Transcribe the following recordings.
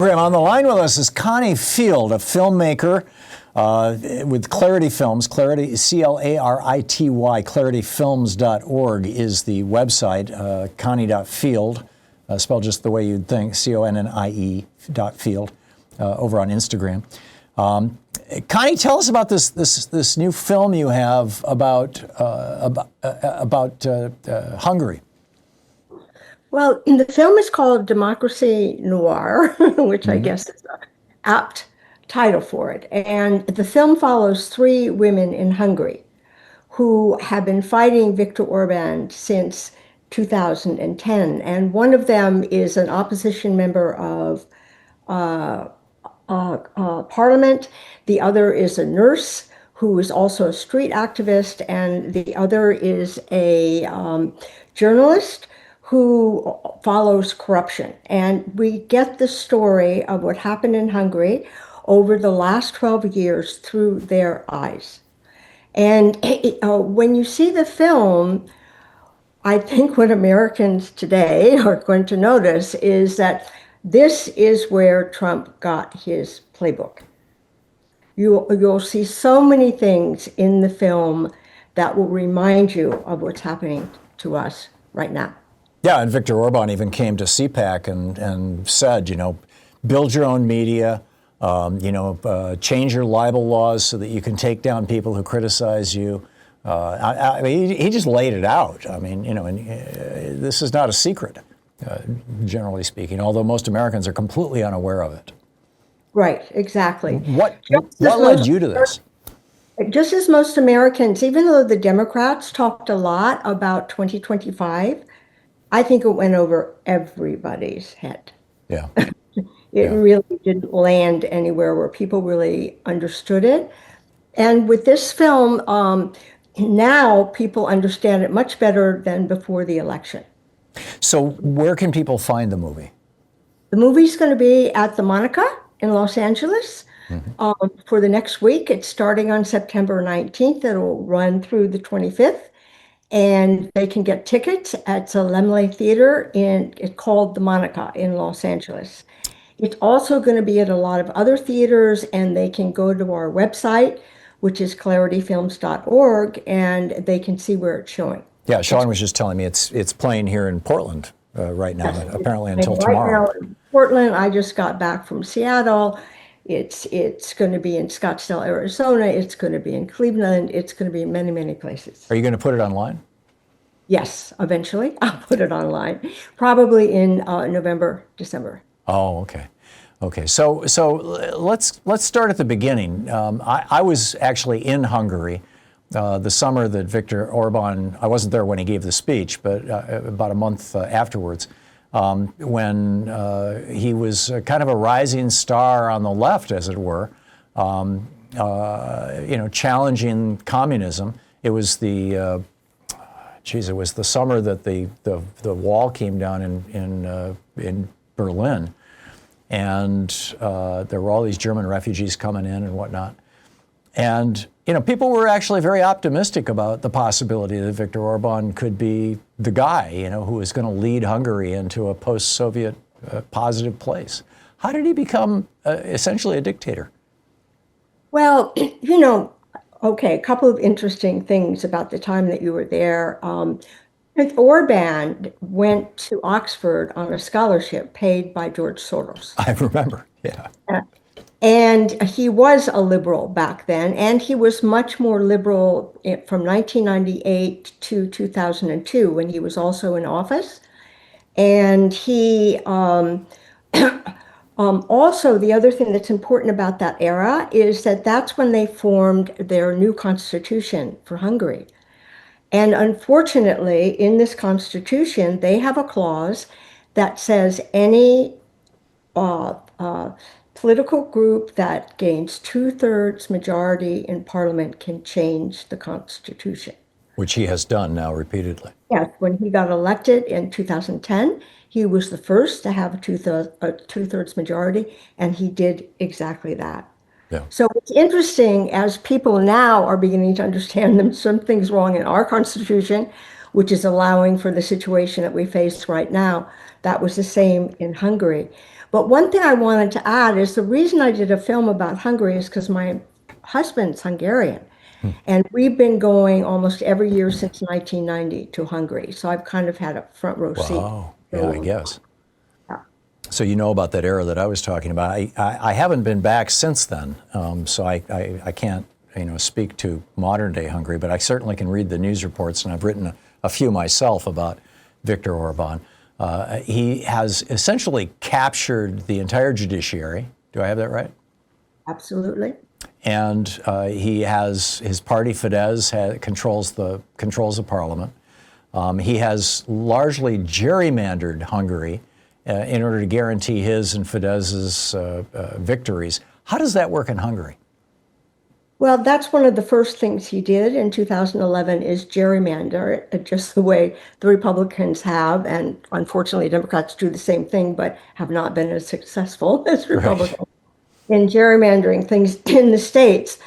On the line with us is Connie Field, a filmmaker with Clarity Films. Clarity, C-L-A-R-I-T-Y, clarityfilms.org is the website. Connie.Field, spelled just the way you'd think, C-O-N-N-I-E.Field, over on Instagram. Connie, tell us about this new film you have about Hungary. Well, the film is called Democracy Noir, which I guess is an apt title for it. And the film follows three women in Hungary who have been fighting Viktor Orbán since 2010. And one of them is an opposition member of parliament. The other is a nurse who is also a street activist. And the other is a journalist who follows corruption. And we get the story of what happened in Hungary over the last 12 years through their eyes. And when you see the film, I think what Americans today are going to notice is that this is where Trump got his playbook. You'll see so many things in the film that will remind you of what's happening to us right now. Yeah, and Viktor Orbán even came to CPAC and said, build your own media, change your libel laws so that you can take down people who criticize you. I mean, he just laid it out. I mean, this is not a secret, generally speaking, although most Americans are completely unaware of it. Right, exactly. What led you to this? Just as most Americans, even though the Democrats talked a lot about 2025, I think it went over everybody's head. Yeah. It really didn't land anywhere where people really understood it. And with this film, now people understand it much better than before the election. So where can people find the movie? The movie's going to be at the Monica in Los Angeles for the next week. It's starting on September 19th. It'll run through the 25th. And they can get tickets at the Lemley Theater it's called the Monica in Los Angeles. It's also going to be at a lot of other theaters, and they can go to our website, which is clarityfilms.org, and they can see where it's showing. Yeah, Sean was just telling me it's playing here in Portland right now, apparently until tomorrow. Right now in Portland, I just got back from Seattle. It's going to be in Scottsdale, Arizona. It's going to be in Cleveland. It's going to be in many, many places. Are you going to put it online? Yes, eventually. I'll put it online, probably in November, December. Oh, okay. Okay, so let's start at the beginning. I was actually in Hungary the summer that Viktor Orbán, I wasn't there when he gave the speech, but about a month afterwards, when he was kind of a rising star on the left, as it were, challenging communism. It was the summer that the wall came down in Berlin, and there were all these German refugees coming in and whatnot. And people were actually very optimistic about the possibility that Viktor Orbán could be the guy, who was going to lead Hungary into a post-Soviet positive place. How did he become essentially a dictator? Well, okay, a couple of interesting things about the time that you were there. Orban went to Oxford on a scholarship paid by George Soros. I remember, yeah. And he was a liberal back then, and he was much more liberal from 1998 to 2002 when he was also in office. And he also, the other thing that's important about that era is that that's when they formed their new constitution for Hungary. And unfortunately, in this constitution, they have a clause that says any political group that gains 2/3 majority in parliament can change the constitution. Which he has done now repeatedly. Yes, when he got elected in 2010, he was the first to have a two-thirds majority, and he did exactly that. Yeah. So it's interesting as people now are beginning to understand that something's wrong in our Constitution, which is allowing for the situation that we face right now. That was the same in Hungary. But one thing I wanted to add is the reason I did a film about Hungary is because my husband's Hungarian. And we've been going almost every year since 1990 to Hungary. So I've kind of had a front row seat. Wow. Yeah, I guess. Yeah. So you know about that era that I was talking about. I haven't been back since then, so I can't speak to modern day Hungary, but I certainly can read the news reports, and I've written a few myself about Viktor Orbán. He has essentially captured the entire judiciary. Do I have that right? Absolutely. And he has his party Fidesz controls the parliament. He has largely gerrymandered Hungary in order to guarantee his and Fidesz's victories. How does that work in Hungary? Well, that's one of the first things he did in 2011 is gerrymander it, just the way the Republicans have, and unfortunately Democrats do the same thing, but have not been as successful as Republicans in gerrymandering things in the states.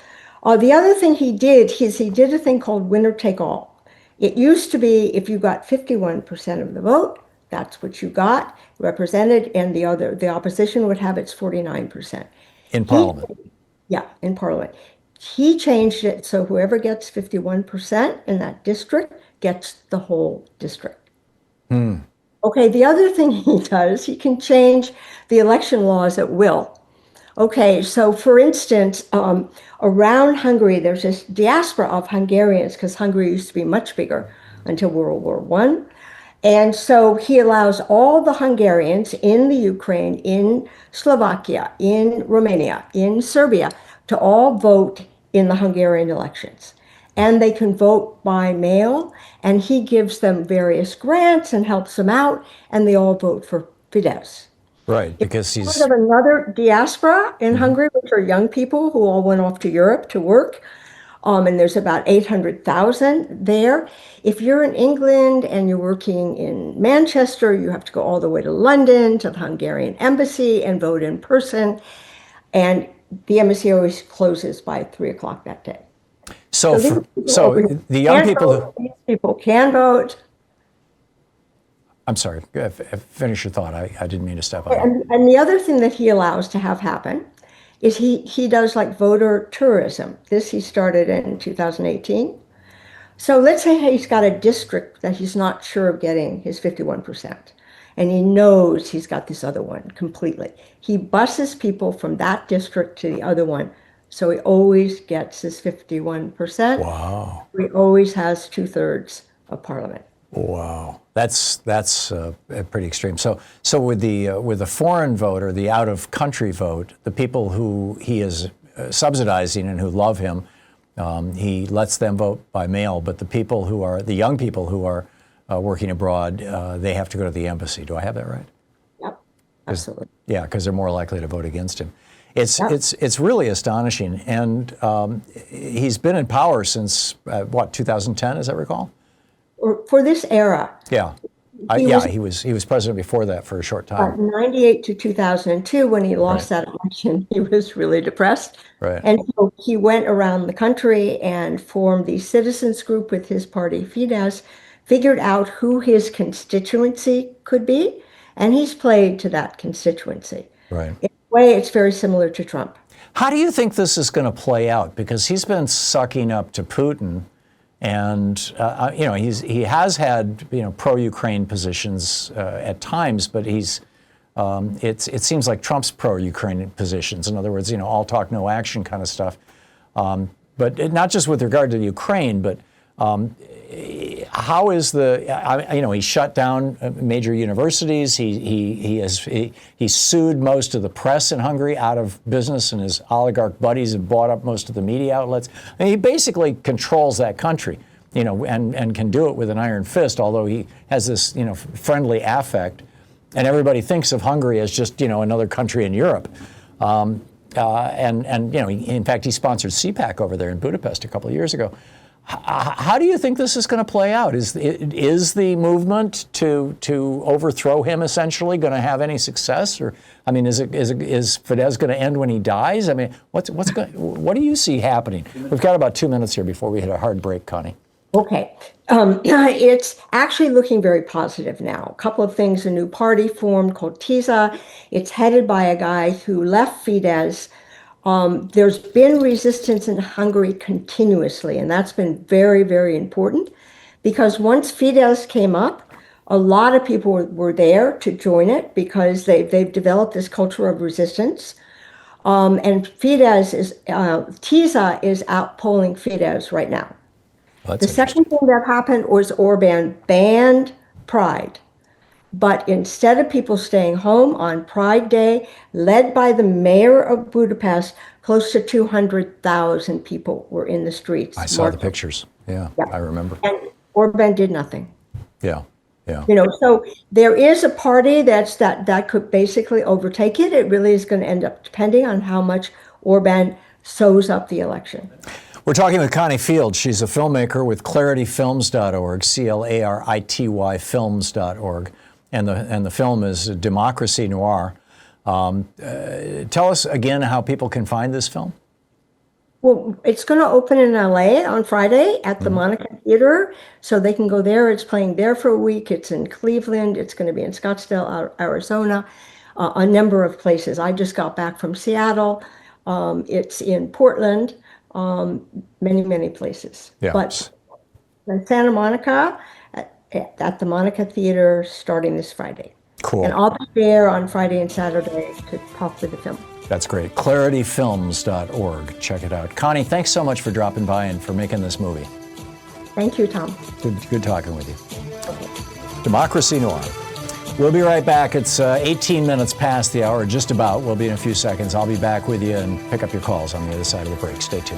The other thing he did is he did a thing called winner take all. It used to be if you got 51% of the vote, that's what you got represented, and the opposition would have its 49%. In Parliament? Yeah, in Parliament. He changed it so whoever gets 51% in that district gets the whole district. Okay, the other thing he does, he can change the election laws at will. Okay, so for instance, around Hungary, there's this diaspora of Hungarians because Hungary used to be much bigger until World War I. And so he allows all the Hungarians in the Ukraine, in Slovakia, in Romania, in Serbia, to all vote in the Hungarian elections. And they can vote by mail, and he gives them various grants and helps them out, and they all vote for Fidesz. Right, because he's Part of another diaspora in Hungary, which are young people who all went off to Europe to work. And there's about 800,000 there. If you're in England and you're working in Manchester, you have to go all the way to London to the Hungarian embassy and vote in person. And the embassy always closes by 3 o'clock that day. so the young people these people can vote. I'm sorry, finish your thought. I didn't mean to step on. And the other thing that he allows to have happen is he does like voter tourism. This he started in 2018. So let's say he's got a district that he's not sure of getting his 51%, and he knows he's got this other one completely. He buses people from that district to the other one, so he always gets his 51%. Wow. He always has 2/3 of parliament. Wow, that's pretty extreme. So with the foreign vote or the out of country vote, the people who he is subsidizing and who love him, he lets them vote by mail. But the young people who are working abroad, they have to go to the embassy. Do I have that right? Yep, absolutely. Yeah, because they're more likely to vote against him. It's really astonishing, and he's been in power since 2010, as I recall. For this era. Yeah. He was president before that for a short time. 98 to 2002, when he lost that election, he was really depressed. Right. And so he went around the country and formed the citizens group with his party, Fidesz, figured out who his constituency could be, and he's played to that constituency. Right. In a way, it's very similar to Trump. How do you think this is going to play out? Because he's been sucking up to Putin. And he has had pro-Ukraine positions at times, but it seems like Trump's pro-Ukraine positions. In other words, all talk, no action kind of stuff. But not just with regard to Ukraine, but how is he shut down major universities. He sued most of the press in Hungary out of business, and his oligarch buddies have bought up most of the media outlets. And he basically controls that country, and can do it with an iron fist, although he has this, friendly affect. And everybody thinks of Hungary as just, another country in Europe. In fact, he sponsored CPAC over there in Budapest a couple of years ago. How do you think this is going to play out? Is the movement to overthrow him essentially going to have any success, or is Fidesz going to end when he dies? What do you see happening? We've got about 2 minutes here before we hit a hard break, Connie. Okay. It's actually looking very positive now. A couple of things, a new party formed called TISA. It's headed by a guy who left Fidesz. There's been resistance in Hungary continuously, and that's been very, very important because once Fidesz came up, a lot of people were there to join it because they've developed this culture of resistance. And TISA is outpolling Fidesz right now. That's The second thing that happened was Orban banned Pride. But instead of people staying home on Pride Day, led by the mayor of Budapest, close to 200,000 people were in the streets. I saw the pictures. Yeah, I remember. And Orban did nothing. Yeah, yeah. So there is a party that could basically overtake it. It really is going to end up depending on how much Orban sews up the election. We're talking with Connie Field. She's a filmmaker with clarityfilms.org, CLARITY films.org. And the film is Democracy Noir. Tell us again how people can find this film. Well, it's going to open in LA on Friday at the Monica Theater, so they can go there. It's playing there for a week. It's in Cleveland. It's going to be in Scottsdale, Arizona, a number of places. I just got back from Seattle. It's in Portland, many, many places. Yeah. But in Santa Monica, at the Monica Theater starting this Friday. Cool. And I'll be there on Friday and Saturday to talk with the film. That's great. clarityfilms.org. Check it out. Connie, thanks so much for dropping by and for making this movie. Thank you, Tom. Good talking with you. Okay. Democracy Noir. We'll be right back. It's 18 minutes past the hour, just about. We'll be in a few seconds. I'll be back with you and pick up your calls on the other side of the break. Stay tuned.